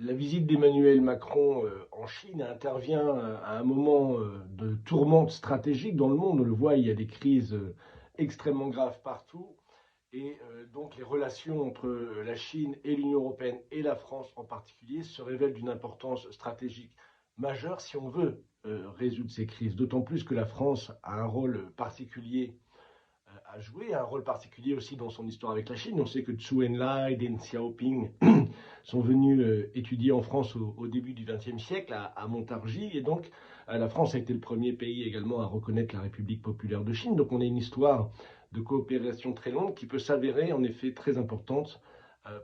La visite d'Emmanuel Macron en Chine intervient à un moment de tourmente stratégique dans le monde. On le voit, il y a des crises extrêmement graves partout. Et donc les relations entre la Chine et l'Union européenne et la France en particulier se révèlent d'une importance stratégique majeure si on veut résoudre ces crises. D'autant plus que la France a un rôle particulier a joué un rôle particulier aussi dans son histoire avec la Chine. On sait que Zhou Enlai, Deng Xiaoping sont venus étudier en France au début du XXe siècle à Montargis. Et donc, la France a été le premier pays également à reconnaître la République populaire de Chine. Donc, on a une histoire de coopération très longue qui peut s'avérer en effet très importante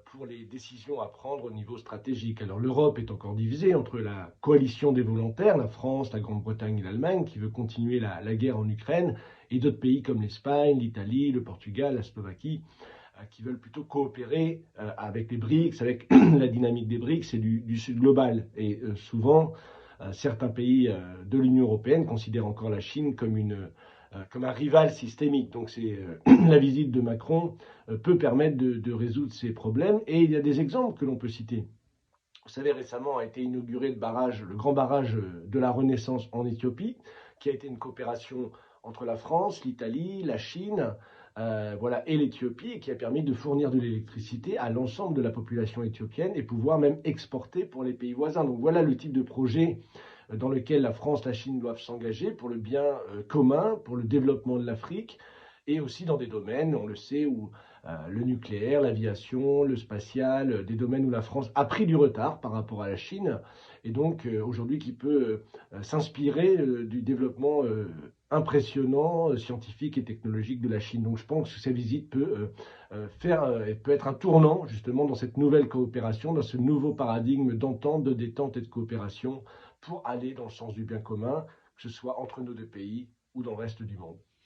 pour les décisions à prendre au niveau stratégique. Alors l'Europe est encore divisée entre la coalition des volontaires, la France, la Grande-Bretagne et l'Allemagne, qui veut continuer la guerre en Ukraine, et d'autres pays comme l'Espagne, l'Italie, le Portugal, la Slovaquie, qui veulent plutôt coopérer avec les BRICS, avec la dynamique des BRICS et du Sud global. Et souvent, certains pays de l'Union européenne considèrent encore la Chine comme un rival systémique. Donc la visite de Macron peut permettre de résoudre ces problèmes. Et il y a des exemples que l'on peut citer. Vous savez, récemment a été inauguré le grand barrage de la Renaissance en Éthiopie, qui a été une coopération entre la France, l'Italie, la Chine, voilà, et l'Éthiopie, et qui a permis de fournir de l'électricité à l'ensemble de la population éthiopienne et pouvoir même exporter pour les pays voisins. Donc voilà le type de projet dans lequel la France, la Chine doivent s'engager pour le bien commun, pour le développement de l'Afrique, et aussi dans des domaines, on le sait, où le nucléaire, l'aviation, le spatial, des domaines où la France a pris du retard par rapport à la Chine, et donc aujourd'hui qui peut s'inspirer du développement impressionnant, scientifique et technologique de la Chine. Donc je pense que cette visite peut être un tournant justement dans cette nouvelle coopération, dans ce nouveau paradigme d'entente, de détente et de coopération pour aller dans le sens du bien commun, que ce soit entre nos deux pays ou dans le reste du monde.